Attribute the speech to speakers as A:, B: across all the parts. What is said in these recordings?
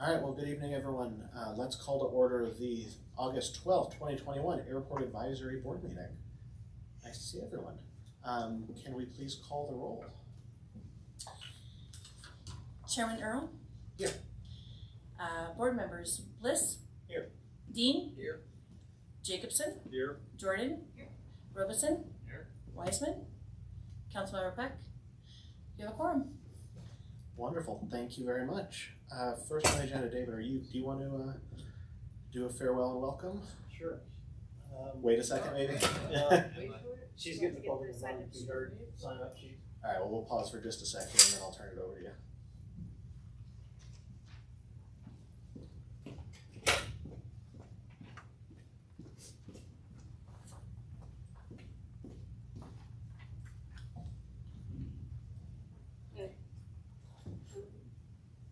A: All right, well, good evening, everyone. Let's call to order the August 12th, 2021 Airport Advisory Board meeting. Nice to see everyone. Can we please call the roll?
B: Chairman Earl?
A: Here.
B: Board members Bliss?
A: Here.
B: Dean?
C: Here.
B: Jacobson?
C: Here.
B: Jordan?
C: Here.
B: Robison?
C: Here.
B: Wiseman? Councilmember Peck? You have a quorum.
A: Wonderful, thank you very much. First on the agenda, David, do you want to do a farewell and welcome?
C: Sure.
A: Wait a second, maybe?
C: She's getting the public sign up sheet.
A: All right, well, we'll pause for just a second and then I'll turn it over to you.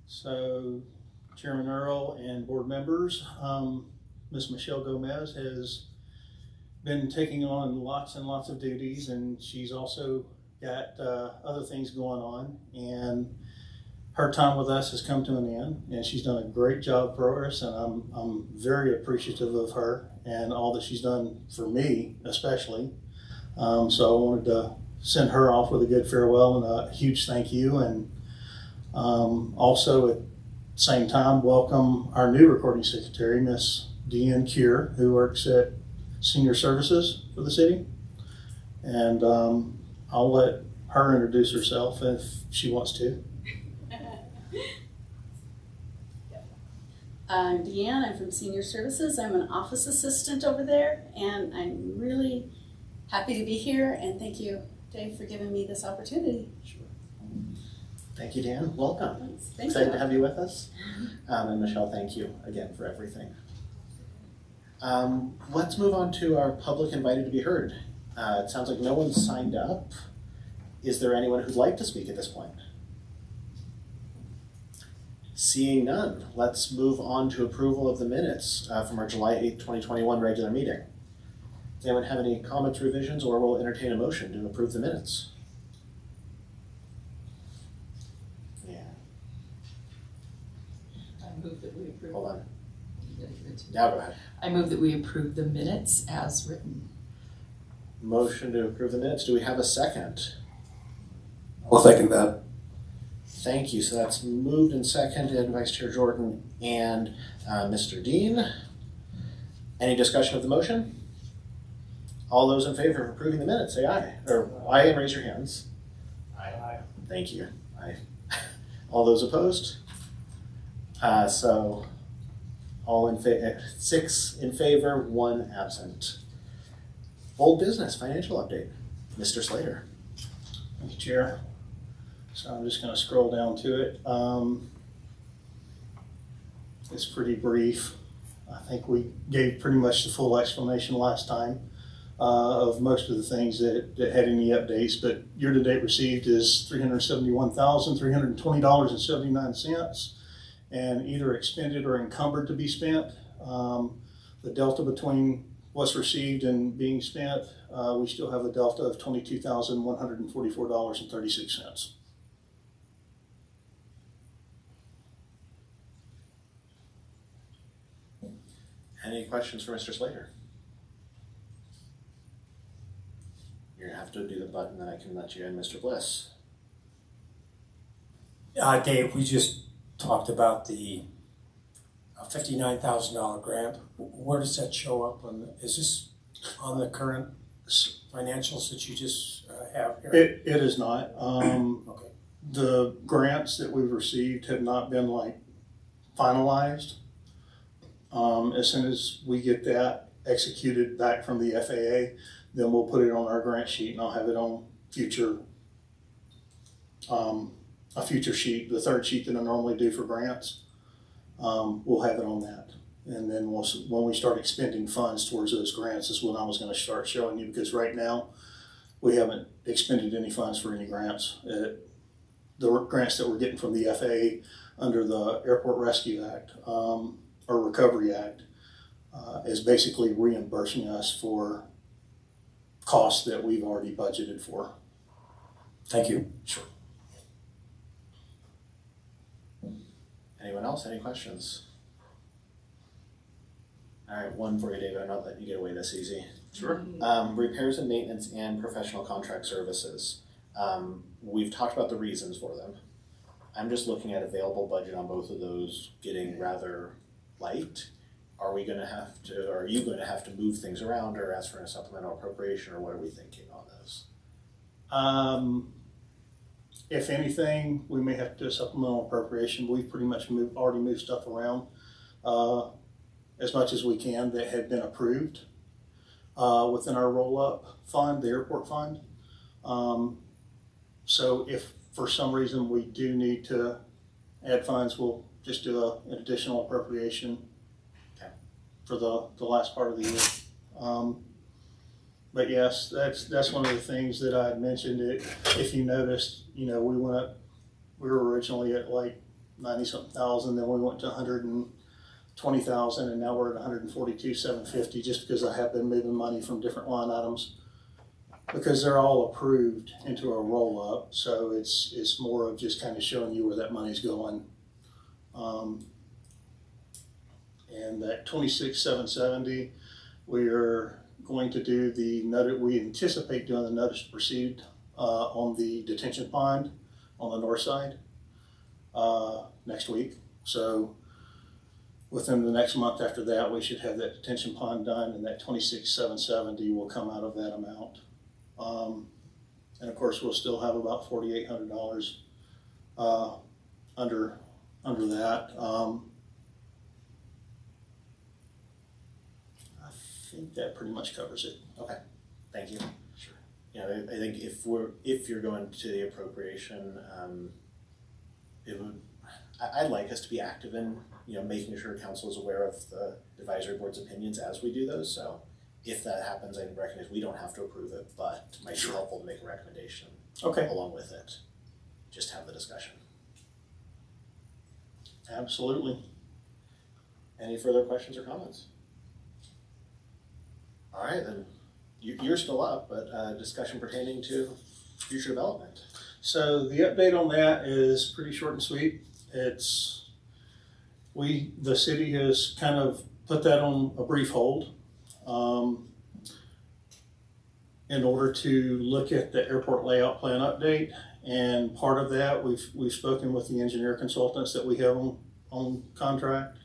D: So, Chairman Earl and board members, Ms. Michelle Gomez has been taking on lots and lots of duties, and she's also got other things going on, and her time with us has come to an end, and she's done a great job for us, and I'm very appreciative of her and all that she's done for me, especially. So I wanted to send her off with a good farewell and a huge thank you, and also at the same time welcome our new recording secretary, Miss Deanne Cure, who works at Senior Services for the city, and I'll let her introduce herself if she wants to.
E: I'm Deanne. I'm from Senior Services. I'm an office assistant over there, and I'm really happy to be here, and thank you, Dave, for giving me this opportunity.
A: Sure. Thank you, Dan. Welcome.
E: Thanks.
A: Excited to have you with us. And Michelle, thank you again for everything. Let's move on to our public invited to be heard. It sounds like no one's signed up. Is there anyone who'd like to speak at this point? Seeing none, let's move on to approval of the minutes from our July 8th, 2021 regular meeting. Does anyone have any comments, revisions, or will entertain a motion to approve the minutes? Yeah.
F: I move that we approve.
A: Hold on. Now go ahead.
F: I move that we approve the minutes as written.
A: Motion to approve the minutes. Do we have a second?
C: I'll second that.
A: Thank you. So that's moved and seconded, Vice Chair Jordan and Mr. Dean. Any discussion of the motion? All those in favor of approving the minutes, say aye. Or aye and raise your hands.
C: Aye.
A: Thank you. Aye. All those opposed? So all in favor, 6 in favor, 1 absent. Old business financial update. Mr. Slater.
D: Thank you, Chair. So I'm just going to scroll down to it. It's pretty brief. I think we gave pretty much the full explanation last time of most of the things that had any updates, but year-to-date received is $371,320.79, and either expended or encumbered to be spent. The delta between what's received and being spent, we still have a delta of $22,144.36.
A: Any questions for Mr. Slater? You're gonna have to do the button, then I can let you in, Mr. Bliss.
G: Dave, we just talked about the $59,000 grant. Where does that show up on? Is this on the current financials that you just have here?
D: It is not.
G: Okay.
D: The grants that we've received have not been finalized. As soon as we get that executed back from the FAA, then we'll put it on our grant sheet, and I'll have it on a future sheet, the third sheet that I normally do for grants. We'll have it on that. And then when we start expending funds towards those grants is when I was going to start showing you, because right now we haven't expended any funds for any grants. The grants that we're getting from the FAA under the Airport Rescue Act or Recovery Act is basically reimbursing us for costs that we've already budgeted for.
G: Thank you.
A: Sure. Anyone else? Any questions? All right, one for you, David. I'm not letting you get away this easy.
H: Sure.
A: Repairs and maintenance and professional contract services. We've talked about the reasons for them. I'm just looking at available budget on both of those getting rather light. Are you going to have to move things around or ask for a supplemental appropriation, or what are we thinking on those?
D: If anything, we may have to do a supplemental appropriation. We've pretty much already moved stuff around as much as we can that had been approved within our roll-up fund, the airport fund. So if for some reason we do need to add funds, we'll just do an additional appropriation for the last part of the year. But yes, that's one of the things that I had mentioned. If you noticed, we were originally at like 90-something thousand, then we went to 120,000, and now we're at 142,750, just because I have been moving money from different line items because they're all approved into a roll up. So it's more of just kind of showing you where that money's going. And that 26,770, we are going to do we anticipate doing the notice to proceed on the detention pond on the north side next week. So within the next month after that, we should have that detention pond done, and that 26,770 will come out of that amount. And of course, we'll still have about $4,800 under that. I think that pretty much covers it.
A: Okay, thank you. Sure. I think if you're going to the appropriation, I'd like us to be active in making sure council is aware of the advisory board's opinions as we do those. So if that happens, I recognize we don't have to approve it, but it might be helpful to make a recommendation along with it. Just have the discussion.
D: Absolutely.
A: Any further questions or comments? All right, then you're still up, but discussion pertaining to future development.
D: So the update on that is pretty short and sweet. The city has kind of put that on a brief hold in order to look at the airport layout plan update. And part of that, we've spoken with the engineer consultants that we have on contract,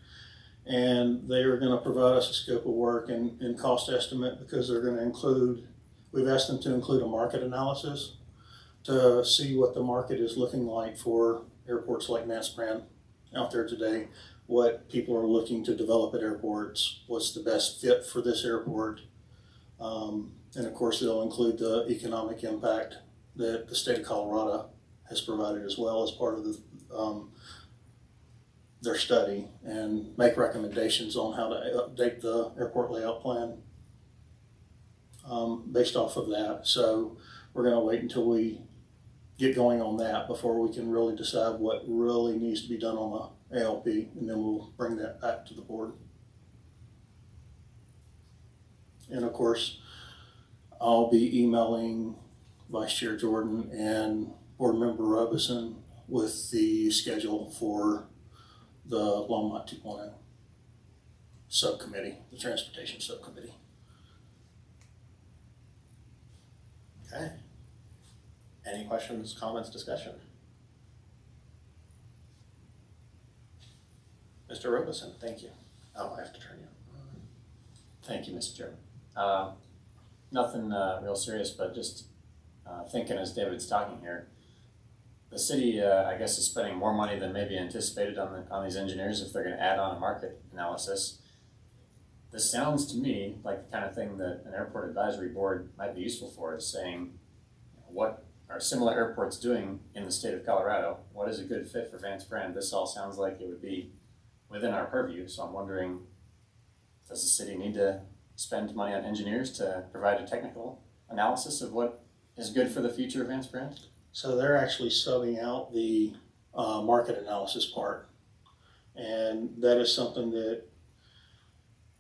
D: and they are going to provide us a scope of work and cost estimate, because they're going to we've asked them to include a market analysis to see what the market is looking like for airports like Vance Brand out there today, what people are looking to develop at airports, what's the best fit for this airport. And of course, they'll include the economic impact that the state of Colorado has provided as well as part of their study, and make recommendations on how to update the airport layout plan based off of that. So we're going to wait until we get going on that before we can really decide what really needs to be done on the ALP, and then we'll bring that back to the board. And of course, I'll be emailing Vice Chair Jordan and Board Member Robison with the schedule for the Longmont 2.0 subcommittee, the transportation subcommittee.
A: Okay. Any questions, comments, discussion? Mr. Robison, thank you. Oh, I have to turn you.
H: Thank you, Mr. Chairman. Nothing real serious, but just thinking as David's talking here, the city, I guess, is spending more money than maybe anticipated on these engineers if they're going to add on a market analysis. This sounds to me like the kind of thing that an airport advisory board might be useful for, is saying, what are similar airports doing in the state of Colorado? What is a good fit for Vance Brand? This all sounds like it would be within our purview, so I'm wondering, does the city need to spend money on engineers to provide a technical analysis of what is good for the future of Vance Brand?
D: So they're actually subbing out the market analysis part, and that is something that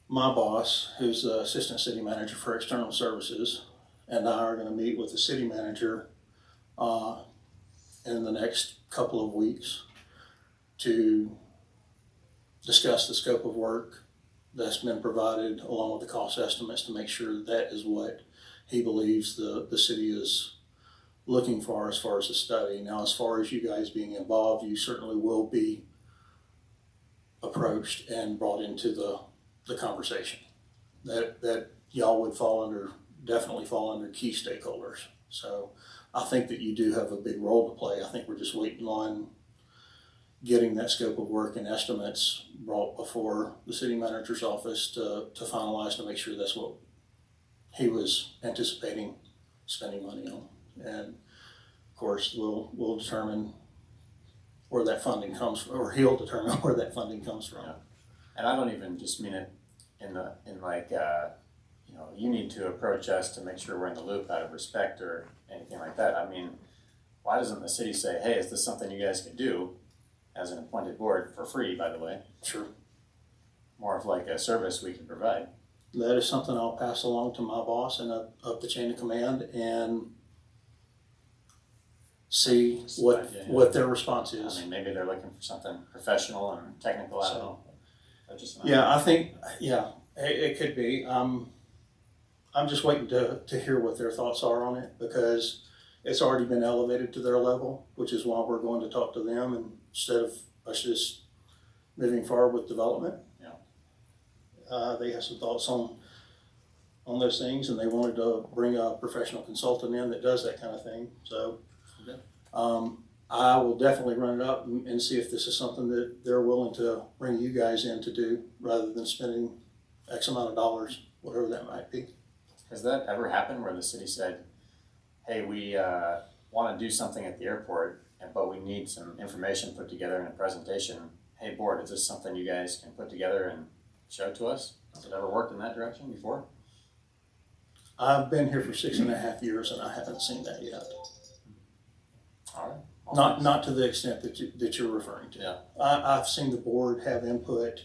D: my boss, who's the assistant city manager for external services, and I are going to meet with the city manager in the next couple of weeks to discuss the scope of work that's been provided along with the cost estimates to make sure that is what he believes the city is looking for as far as the study. Now, as far as you guys being involved, you certainly will be approached and brought into the conversation. That y'all would definitely fall under key stakeholders. So I think that you do have a big role to play. I think we're just waiting on getting that scope of work and estimates brought before the city manager's office to finalize, to make sure that's what he was anticipating spending money on. And of course, we'll determine where that funding comes from, or he'll determine where that funding comes from.
H: Yeah. And I don't even just mean it in you need to approach us to make sure we're in the loop out of respect or anything like that. I mean, why doesn't the city say, hey, is this something you guys can do as an appointed board for free, by the way?
D: Sure.
H: More of like a service we can provide.
D: That is something I'll pass along to my boss and up the chain of command and see what their response is.
H: I mean, maybe they're looking for something professional and technical. I don't know.
D: Yeah, I think, it could be. I'm just waiting to hear what their thoughts are on it, because it's already been elevated to their level, which is why we're going to talk to them instead of us just moving forward with development.
H: Yeah.
D: They have some thoughts on those things, and they wanted to bring a professional consultant in that does that kind of thing. So I will definitely run it up and see if this is something that they're willing to bring you guys in to do, rather than spending X amount of dollars, whatever that might be.
H: Has that ever happened where the city said, hey, we want to do something at the airport, but we need some information put together in a presentation. Hey, board, is this something you guys can put together and show to us? Has it ever worked in that direction before?
D: I've been here for 6.5 years, and I haven't seen that yet.
H: All right.
D: Not to the extent that you're referring to.
H: Yeah.
D: I've seen the board have input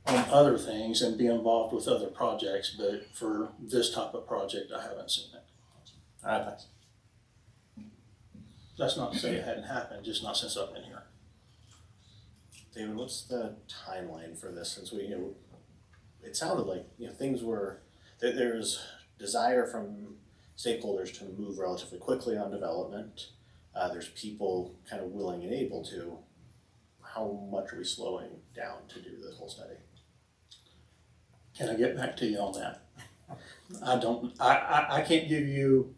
D: on other things and be involved with other projects, but for this type of project, I haven't seen it.
H: All right, thanks.
D: That's not to say it hadn't happened, just not since I've been here.
A: David, what's the timeline for this? Since it sounded like things were there's desire from stakeholders to move relatively quickly on development. There's people kind of willing and able to. How much are we slowing down to do this whole study?
D: Can I get back to you on that? I can't give you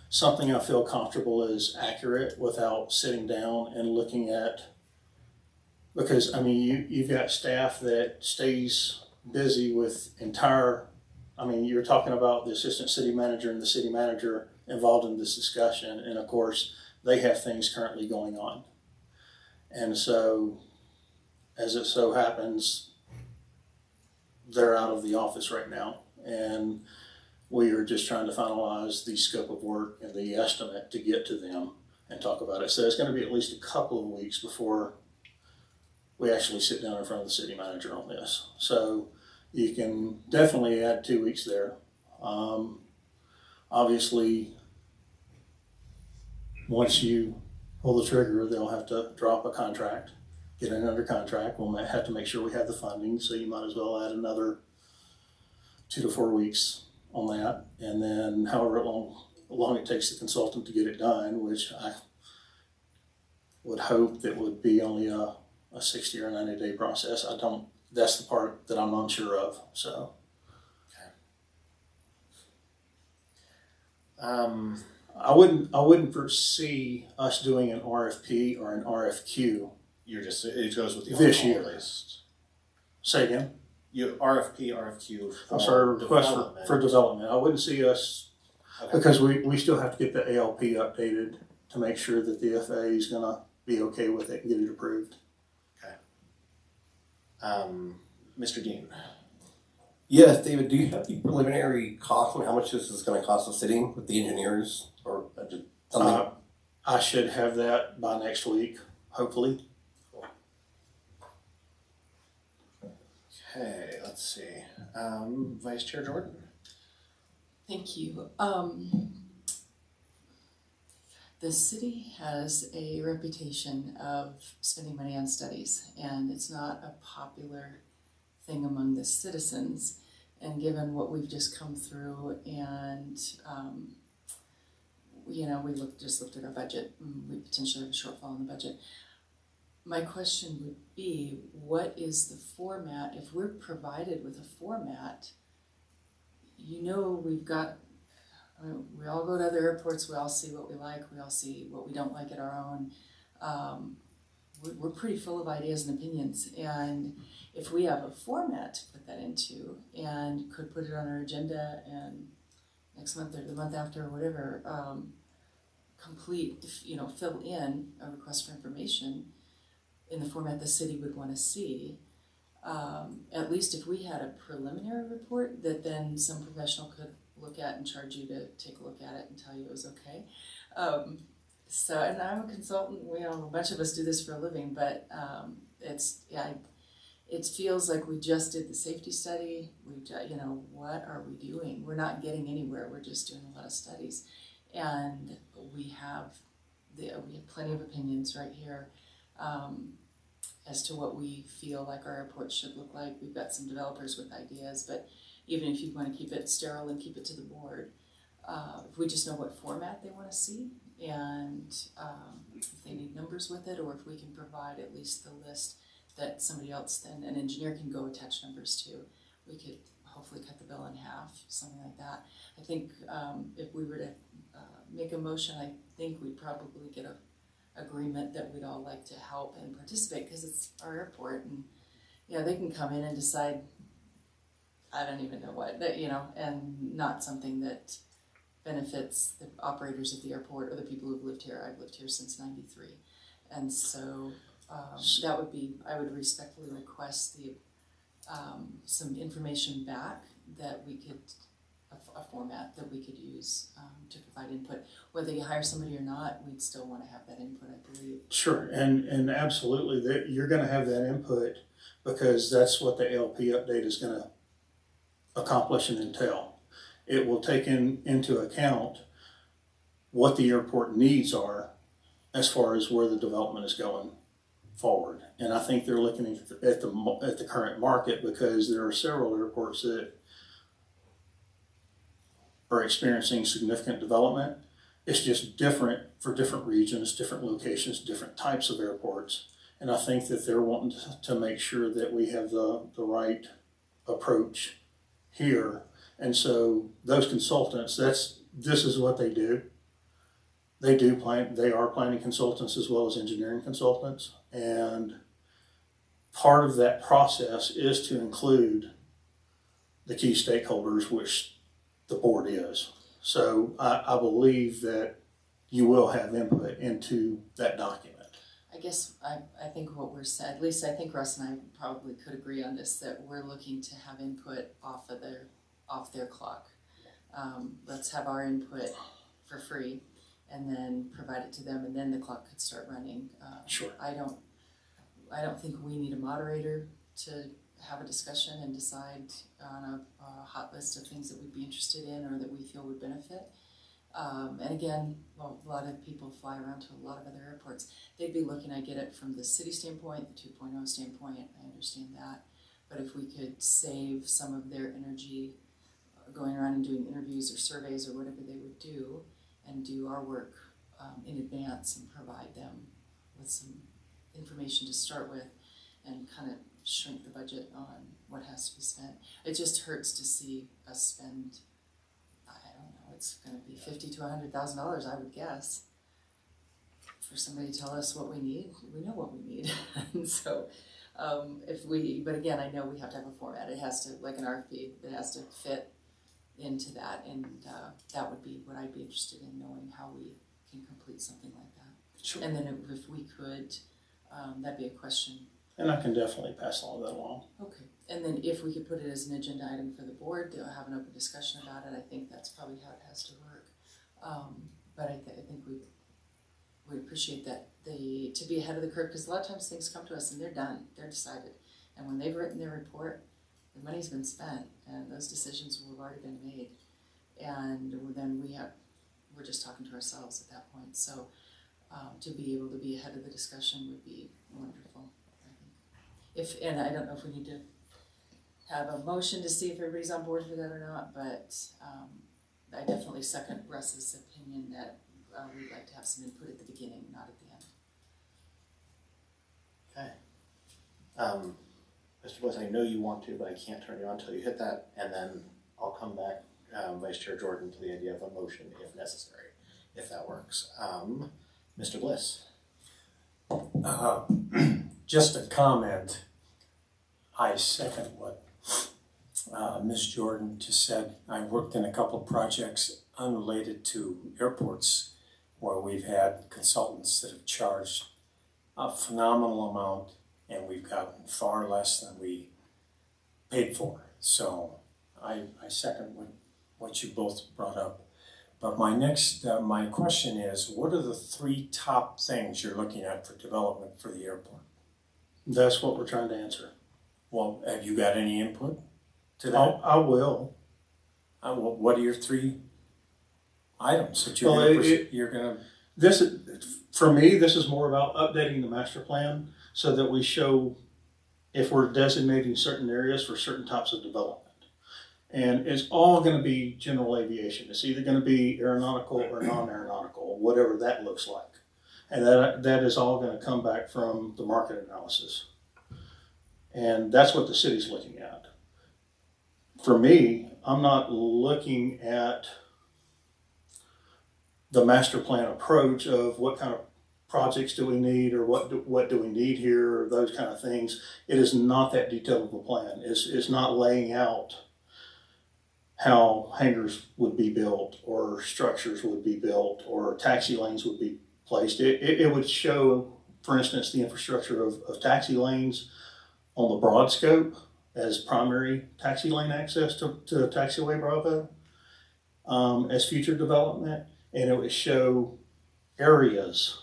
D: something I feel comfortable is accurate without sitting down and looking at, because I mean, you've got staff that stays busy with you're talking about the assistant city manager and the city manager involved in this discussion, and of course they have things currently going on. And so, as it so happens, they're out of the office right now, and we are just trying to finalize the scope of work and the estimate to get to them and talk about it. So it's going to be at least a couple of weeks before we actually sit down in front of the city manager on this. So you can definitely add 2 weeks there. Obviously, once you pull the trigger, they'll have to drop a contract, get it under contract. We'll have to make sure we have the funding, so you might as well add another 2 to 4 weeks on that. And then however long it takes the consultant to get it done, which I would hope that would be only a 60 or 90 day process. That's the part that I'm unsure of, so.
A: Okay.
D: I wouldn't foresee us doing an RFP or an RFQ.
A: It goes with the
D: This
A: overall
D: year.
A: list.
D: Say again?
A: RFQ for
D: I'm sorry, request
A: development.
D: for development. I wouldn't see us,
A: Okay.
D: because we still have to get the ALP updated to make sure that the FAA is gonna be okay with it and get it approved.
A: Mr. Dean.
I: Yes, David, do you have the preliminary cost on how much this is going to cost the city with the engineers, or just something?
D: I should have that by next week, hopefully.
A: Okay, let's see. Vice Chair Jordan.
F: Thank you. The city has a reputation of spending money on studies, and it's not a popular thing among the citizens. And given what we've just come through, and we just looked at our budget, and we potentially have a shortfall in the budget. My question would be, what is the format? If we're provided with a format, we've got. We all go to other airports, we all see what we like, we all see what we don't like at our own. We're pretty full of ideas and opinions, and if we have a format to put that into and could put it on our agenda and next month or the month after or whatever, fill in a request for information in the format the city would want to see. At least if we had a preliminary report that then some professional could look at and charge you to take a look at it and tell you it was okay. And I'm a consultant, a bunch of us do this for a living, but it feels like we just did the safety study. What are we doing? We're not getting anywhere, we're just doing a lot of studies. And we have plenty of opinions right here as to what we feel like our airport should look like. We've got some developers with ideas, but even if you want to keep it sterile and keep it to the board, if we just know what format they want to see, and if they need numbers with it, or if we can provide at least the list that somebody else, then an engineer can go attach numbers to, we could hopefully cut the bill in half, something like that. I think if we were to make a motion, I think we'd probably get a agreement that we'd all like to help and participate, because it's our airport, and they can come in and decide I don't even know what, and not something that benefits the operators of the airport or the people who've lived here. I've lived here since '93, and so I would respectfully request some information back that we could, a format that we could use to provide input. Whether you hire somebody or not, we'd still want to have that input, I believe.
D: Sure, and absolutely, that you're going to have that input, because that's what the LP update is going to accomplish and entail. It will take into account what the airport needs are as far as where the development is going forward. And I think they're looking at the current market, because there are several airports that are experiencing significant development. It's just different for different regions, different locations, different types of airports. And I think that they're wanting to make sure that we have the right approach here. And so those consultants, this is what they do. They are planning consultants as well as engineering consultants. And part of that process is to include the key stakeholders, which the board is. So I believe that you will have input into that document.
F: I guess I think what we're saying, at least I think Russ and I probably could agree on this, that we're looking to have input off their clock. Let's have our input for free and then provide it to them, and then the clock could start running.
D: Sure.
F: I don't think we need a moderator to have a discussion and decide on a hot list of things that we'd be interested in or that we feel would benefit. And again, a lot of people fly around to a lot of other airports. They'd be looking, I get it from the city standpoint, the 2.0 standpoint, I understand that. But if we could save some of their energy going around and doing interviews or surveys or whatever they would do, and do our work in advance and provide them with some information to start with, and kind of shrink the budget on what has to be spent. It just hurts to see us spend, I don't know, it's going to be $50,000 to $100,000, I would guess, for somebody to tell us what we need. We know what we need. And so but again, I know we have to have a format. It has to, like an RFP, it has to fit into that, and that would be what I'd be interested in, knowing how we can complete something like that.
D: Sure.
F: And then if we could, that'd be a question.
D: And I can definitely pass all that along.
F: Okay. And then if we could put it as an agenda item for the board, they'll have an open discussion about it. I think that's probably how it has to work. But I think we appreciate that to be ahead of the curve, because a lot of times things come to us and they're done, they're decided. And when they've written their report, the money's been spent and those decisions will have already been made. And then we have we're just talking to ourselves at that point. So to be able to be ahead of the discussion would be wonderful, I think. And I don't know if we need to have a motion to see if everybody's on board for that or not, but I definitely second Russ's opinion that we'd like to have some input at the beginning, not at the end.
A: Okay. Mr. Bliss, I know you want to, but I can't turn you on until you hit that, and then I'll come back, Vice Chair Jordan, to the idea of a motion if necessary, if that works. Mr. Bliss.
G: Just a comment. I second what Ms. Jordan just said. I worked in a couple of projects unrelated to airports where we've had consultants that have charged a phenomenal amount, and we've gotten far less than we paid for. So I second what you both brought up. But my next, my question is, what are the 3 top things you're looking at for development for the airport?
D: That's what we're trying to answer.
G: Well, have you got any input to that?
D: I will.
G: What are your 3 items that you're gonna?
D: This is, for me, this is more about updating the master plan so that we show if we're designating certain areas for certain types of development. And it's all going to be general aviation. It's either going to be aeronautical or non-aeronautical, whatever that looks like. And that is all going to come back from the market analysis. And that's what the city's looking at. For me, I'm not looking at the master plan approach of what kind of projects do we need or what do we need here or those kind of things. It is not that detailed of a plan. It's not laying out how hangars would be built or structures would be built or taxi lanes would be placed. It would show, for instance, the infrastructure of taxi lanes on the broad scope as primary taxi lane access to Taxiway Bravo as future development, and it would show areas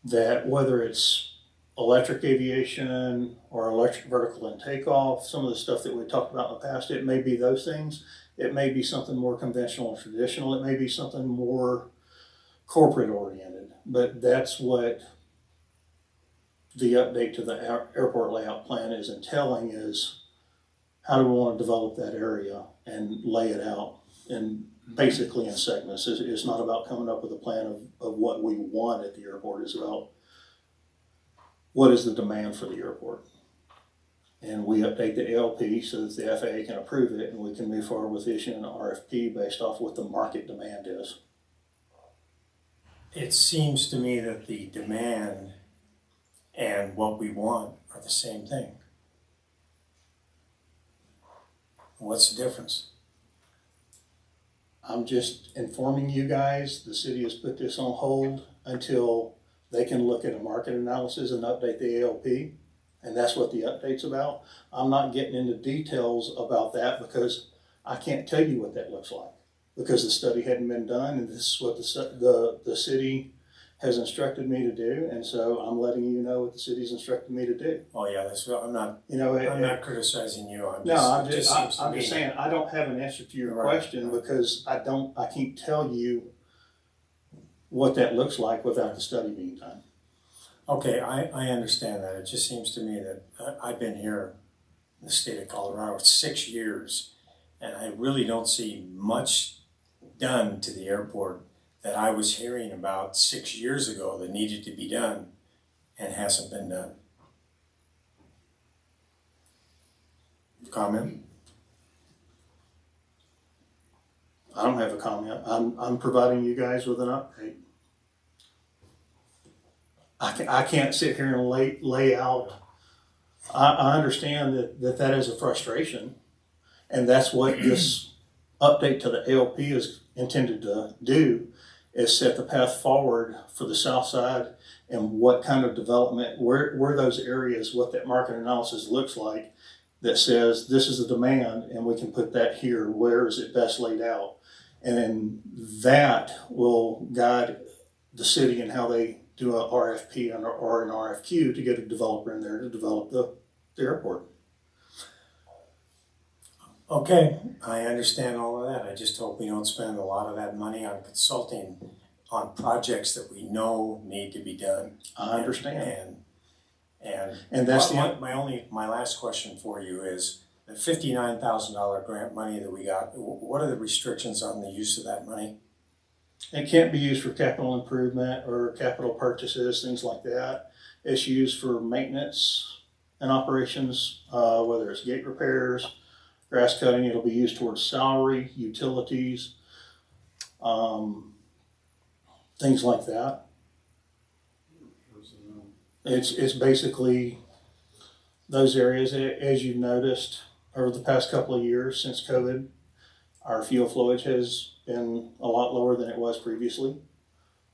D: that, whether it's electric aviation or electric vertical and takeoff, some of the stuff that we talked about in the past, it may be those things. It may be something more conventional and traditional. It may be something more corporate oriented, but that's what the update to the airport layout plan is entailing, is how do we want to develop that area and lay it out in basically in segments. It's not about coming up with a plan of what we want at the airport. It's about what is the demand for the airport. And we update the ALP so that the FAA can approve it and we can move forward with issuing an RFP based off what the market demand is.
G: It seems to me that the demand and what we want are the same thing. What's the difference?
D: I'm just informing you guys, the city has put this on hold until they can look at a market analysis and update the ALP, and that's what the update's about. I'm not getting into details about that because I can't tell you what that looks like because the study hadn't been done, and this is what the city has instructed me to do, and so I'm letting you know what the city's instructed me to do.
G: Oh yeah, that's what I'm not.
D: You know,
G: I'm not criticizing you.
D: I'm just saying I don't have an answer to your question because I can't tell you what that looks like without the study being done.
G: Okay, I understand that. It just seems to me that I've been here in the state of Colorado for 6 years, and I really don't see much done to the airport that I was hearing about 6 years ago that needed to be done and hasn't been done. Comment?
D: I don't have a comment. I'm providing you guys with an update. I can't sit here and lay out. I understand that is a frustration, and that's what this update to the ALP is intended to do, is set the path forward for the south side and what kind of development, where those areas, what that market analysis looks like that says this is the demand and we can put that here, where is it best laid out? And then that will guide the city in how they do a RFP or an RFQ to get a developer in there to develop the airport.
G: Okay, I understand all of that. I just hope we don't spend a lot of that money on consulting on projects that we know need to be done.
D: I understand.
G: And
D: that's
G: my last question for you is the $59,000 grant money that we got. What are the restrictions on the use of that money?
D: It can't be used for capital improvement or capital purchases, things like that. It's used for maintenance and operations, whether it's gate repairs, grass cutting. It'll be used towards salary, utilities, things like that. It's basically those areas. As you've noticed over the past couple of years since COVID, our fuel flowage has been a lot lower than it was previously.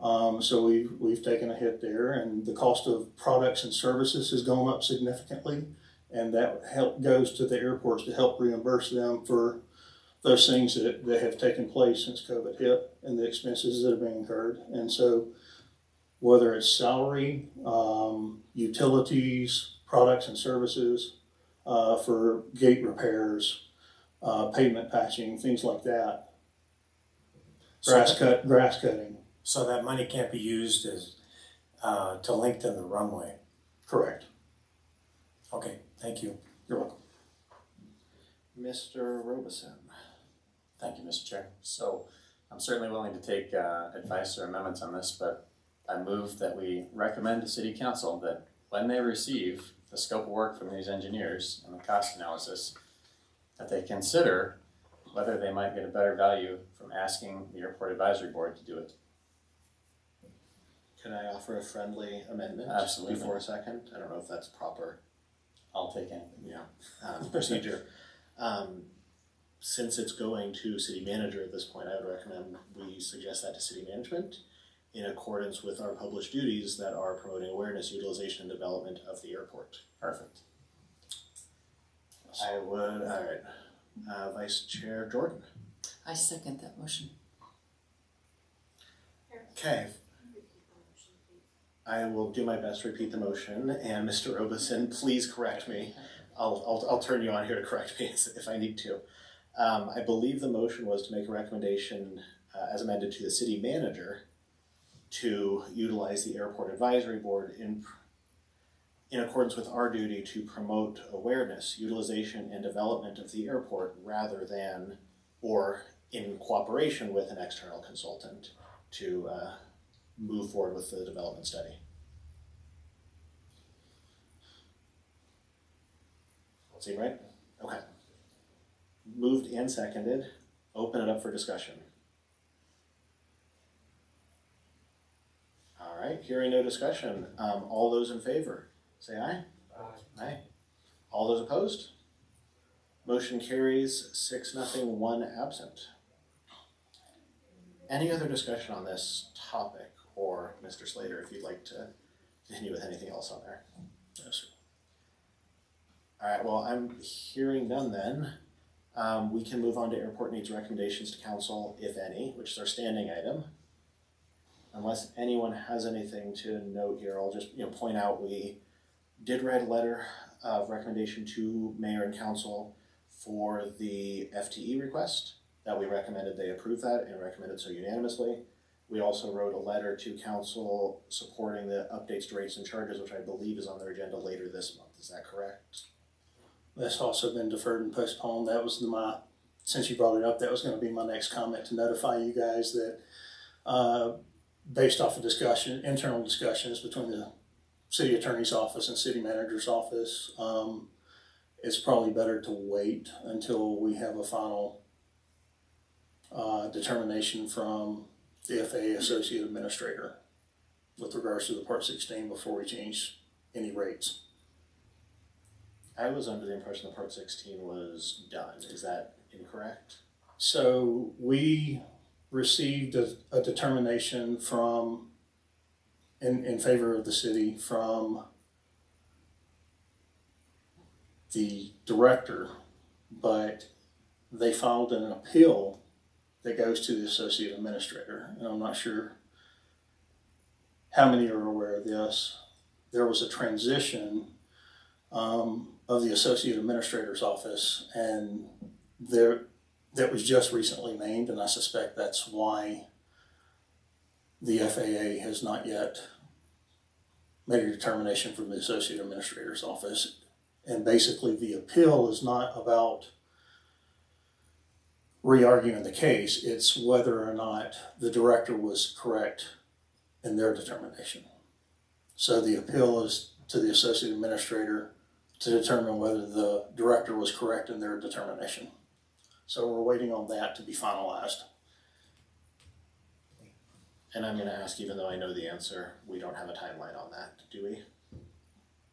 D: So we've taken a hit there, and the cost of products and services has gone up significantly, and that goes to the airports to help reimburse them for those things that have taken place since COVID hit and the expenses that have been incurred. And so whether it's salary, utilities, products and services, for gate repairs, pavement patching, things like that, grass cutting.
G: So that money can't be used as to lengthen the runway.
D: Correct.
G: Okay, thank you.
D: You're welcome.
A: Mr. Robison.
H: Thank you, Mr. Chair. So I'm certainly willing to take advice or amendments on this, but I move that we recommend to City Council that when they receive the scope of work from these engineers and the cost analysis, that they consider whether they might get a better value from asking the Airport Advisory Board to do it.
A: Can I offer a friendly amendment?
H: Absolutely.
A: Before a second? I don't know if that's proper.
H: I'll take anything.
A: Procedure. Since it's going to city manager at this point, I would recommend we suggest that to city management in accordance with our published duties that are promoting awareness, utilization, and development of the airport.
H: Perfect.
A: I would, all right. Vice Chair Jordan.
F: I second that motion.
A: Okay. I will do my best to repeat the motion, and Mr. Robison, please correct me. I'll turn you on here to correct me if I need to. I believe the motion was to make a recommendation as amended to the city manager to utilize the Airport Advisory Board in accordance with our duty to promote awareness, utilization, and development of the airport rather than or in cooperation with an external consultant to move forward with the development study. Seem right? Okay. Moved and seconded. Open it up for discussion. All right, hearing no discussion. All those in favor, say aye. Aye. Aye. All those opposed? Motion carries 6-0, 1 absent. Any other discussion on this topic, or Mr. Slater, if you'd like to continue with anything else on there?
D: Yes, sir.
A: All right, well, I'm hearing none then. We can move on to airport needs recommendations to council, if any, which is our standing item. Unless anyone has anything to note here, I'll just point out we did write a letter of recommendation to mayor and council for the FTE request that we recommended they approve that and recommended so unanimously. We also wrote a letter to council supporting the updates to rates and charges, which I believe is on their agenda later this month. Is that correct?
D: That's also been deferred and postponed. That was since you brought it up, that was going to be my next comment, to notify you guys that based off of internal discussions between the city attorney's office and city manager's office, it's probably better to wait until we have a final determination from the FAA Associate Administrator with regards to the Part 16 before we change any rates.
A: I was under the impression that Part 16 was done. Is that incorrect?
D: So we received a determination from, in favor of the city from the director, but they filed an appeal that goes to the associate administrator. And I'm not sure how many are aware of this. There was a transition of the associate administrator's office, and that was just recently named, and I suspect that's why the FAA has not yet made a determination from the Associate Administrator's Office. And basically the appeal is not about re-arguing the case, it's whether or not the director was correct in their determination. So the appeal is to the Associate Administrator to determine whether the director was correct in their determination. So we're waiting on that to be finalized.
A: And I'm going to ask, even though I know the answer, we don't have a timeline on that, do we?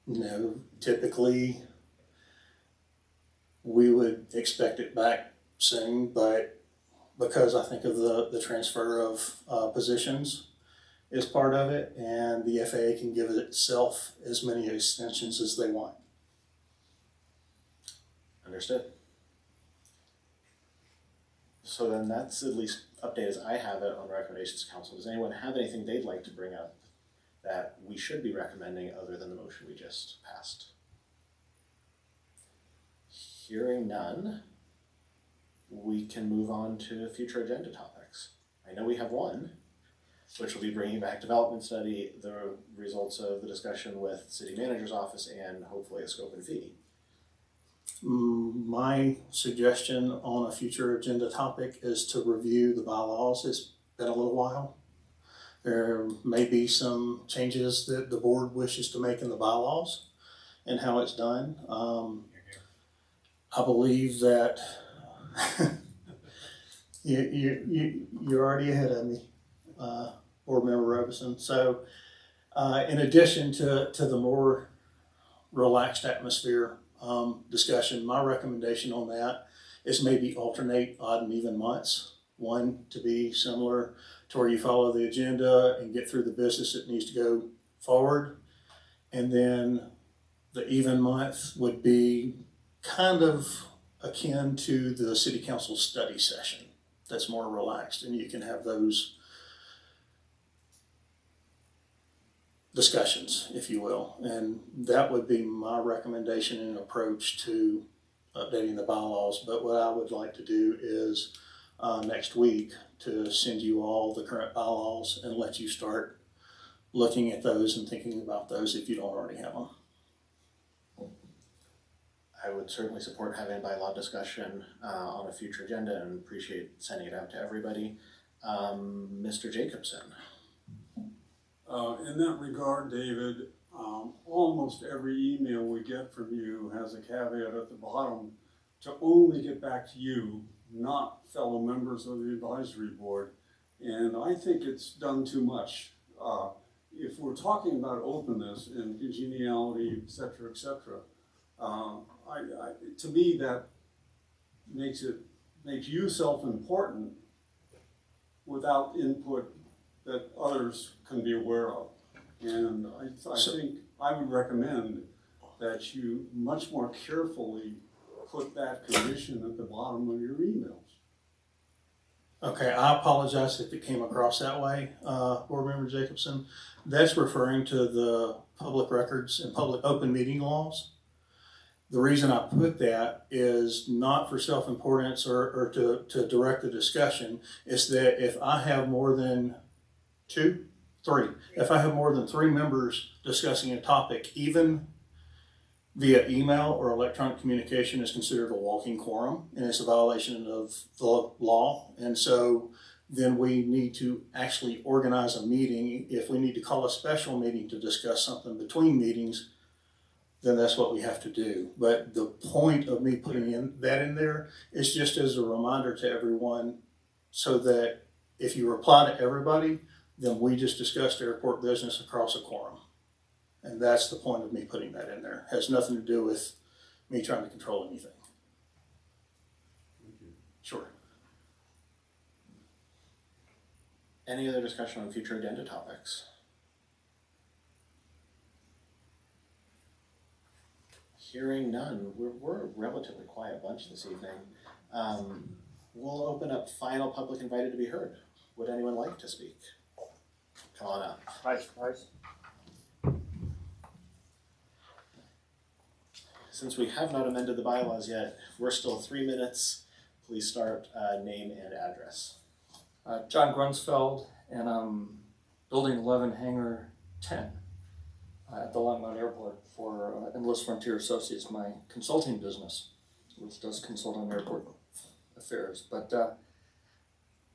D: No, typically we would expect it back soon, but because I think of the transfer of positions is part of it, and the FAA can give itself as many extensions as they want.
A: Understood. So then that's at least update as I have it on recommendations to council. Does anyone have anything they'd like to bring up that we should be recommending other than the motion we just passed? Hearing none, we can move on to future agenda topics. I know we have one, which will be bringing back development study, the results of the discussion with city manager's office, and hopefully a scope and fee.
D: My suggestion on a future agenda topic is to review the bylaws. It's been a little while. There may be some changes that the board wishes to make in the bylaws and how it's done. I believe that you're already ahead of me, Board Member Robison. So in addition to the more relaxed atmosphere discussion, my recommendation on that is maybe alternate odd and even months. One to be similar to where you follow the agenda and get through the business that needs to go forward. And then the even month would be kind of akin to the city council study session that's more relaxed, and you can have those discussions, if you will. And that would be my recommendation and approach to updating the bylaws. But what I would like to do is next week to send you all the current bylaws and let you start looking at those and thinking about those if you don't already have them.
A: I would certainly support having a bylaw discussion on a future agenda and appreciate sending it out to everybody. Mr. Jacobson.
J: In that regard, David, almost every email we get from you has a caveat at the bottom to only get back to you, not fellow members of the advisory board. And I think it's done too much. If we're talking about openness and congeniality, et cetera, to me that makes you self-important without input that others can be aware of. And I think I would recommend that you much more carefully put that condition at the bottom of your emails.
D: Okay, I apologize if it came across that way, Board Member Jacobson. That's referring to the public records and public open meeting laws. The reason I put that is not for self-importance or to direct the discussion. It's that if I have more than if I have more than 3 members discussing a topic, even via email or electronic communication is considered a walking quorum, and it's a violation of the law. And so then we need to actually organize a meeting. If we need to call a special meeting to discuss something between meetings, then that's what we have to do. But the point of me putting that in there is just as a reminder to everyone, so that if you reply to everybody, then we just discussed airport business across a quorum. And that's the point of me putting that in there. It has nothing to do with me trying to control anything. Sure.
A: Any other discussion on future agenda topics? Hearing none, we're a relatively quiet bunch this evening. We'll open up final public invited to be heard. Would anyone like to speak? Come on up.
C: Price.
A: Since we have not amended the bylaws yet, we're still 3 minutes Please start name and address.
K: John Grunsfeld, and I'm building 11 Hangar 10 at the Longmont Airport for Bliss Frontier Associates, my consulting business, which does consult on airport affairs. But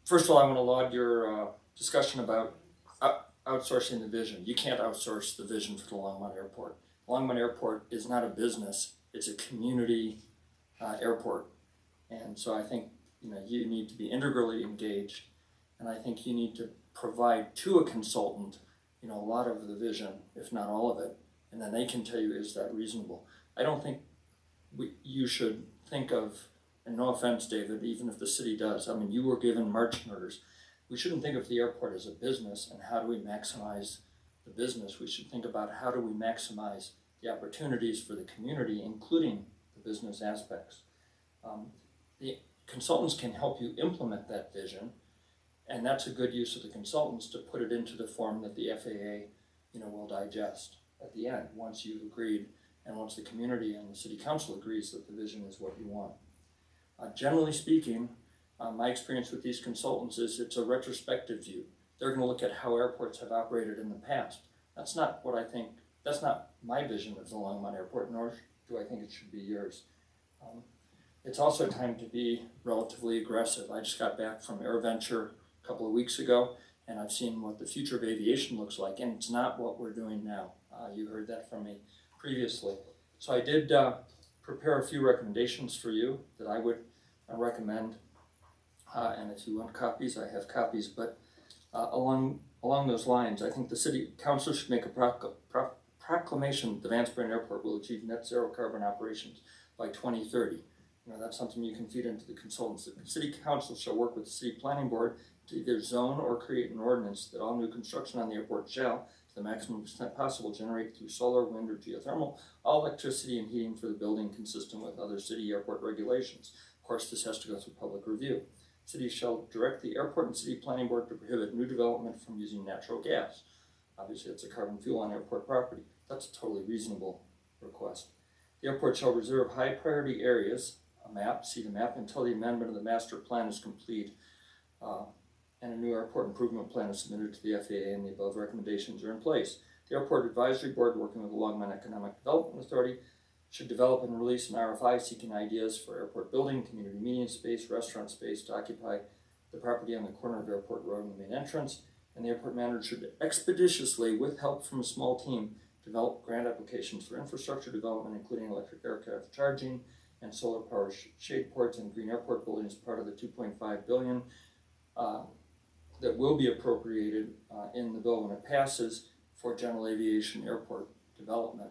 K: first of all, I want to laud your discussion about outsourcing the vision. You can't outsource the vision for the Longmont Airport. Longmont Airport is not a business, it's a community airport. And so I think you need to be integrally engaged, and I think you need to provide to a consultant a lot of the vision, if not all of it, and then they can tell you, is that reasonable? I don't think you should think of, and no offense, David, even if the city does, I mean, you were given marching orders. We shouldn't think of the airport as a business and how do we maximize the business. We should think about how do we maximize the opportunities for the community, including the business aspects. The consultants can help you implement that vision, and that's a good use of the consultants to put it into the form that the FAA, will digest at the end once you've agreed and once the community and the city council agrees that the vision is what you want. Generally speaking, my experience with these consultants is it's a retrospective view. They're going to look at how airports have operated in the past. That's not my vision of the Longmont Airport, nor do I think it should be yours. It's also time to be relatively aggressive. I just got back from AirVenture a couple of weeks ago, and I've seen what the future of aviation looks like, and it's not what we're doing now. You heard that from me previously. So I did prepare a few recommendations for you that I would recommend, and if you want copies, I have copies, but along those lines, I think the city council should make a proclamation that the Vance Brand Airport will achieve net zero carbon operations by 2030. That's something you can feed into the consultants. The city council shall work with the city planning board to either zone or create an ordinance that all new construction on the airport shall, to the maximum extent possible, generate through solar, wind, or geothermal, all electricity and heating for the building consistent with other city airport regulations. Of course, this has to go through public review. City shall direct the airport and city planning board to prohibit new development from using natural gas. Obviously, it's a carbon fuel on airport property. That's a totally reasonable request. The airport shall reserve high priority areas, see the map, until the amendment of the master plan is complete and a new airport improvement plan is submitted to the FAA and the above recommendations are in place. The Airport Advisory Board, working with the Longmont Economic Development Authority, should develop and release an RFI seeking ideas for airport building, community meeting space, restaurant space to occupy the property on the corner of Airport Road and the main entrance, and the airport manager should expeditiously, with help from a small team, develop grant applications for infrastructure development, including electric aircraft charging and solar power shade ports and green airport building as part of the $2.5 billion that will be appropriated in the bill when it passes for general aviation airport development.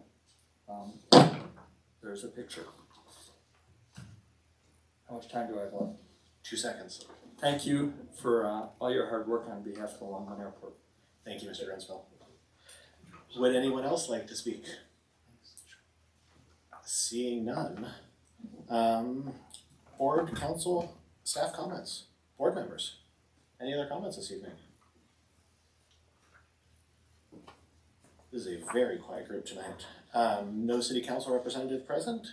K: There's a picture. How much time do I have left?
A: 2 seconds.
K: Thank you for all your hard work on behalf of the Longmont Airport.
A: Thank you, Mr. Grunsfeld. Would anyone else like to speak? Seeing none. Board, council, staff comments. Board members, any other comments this evening? This is a very quiet group tonight. No city council representative present.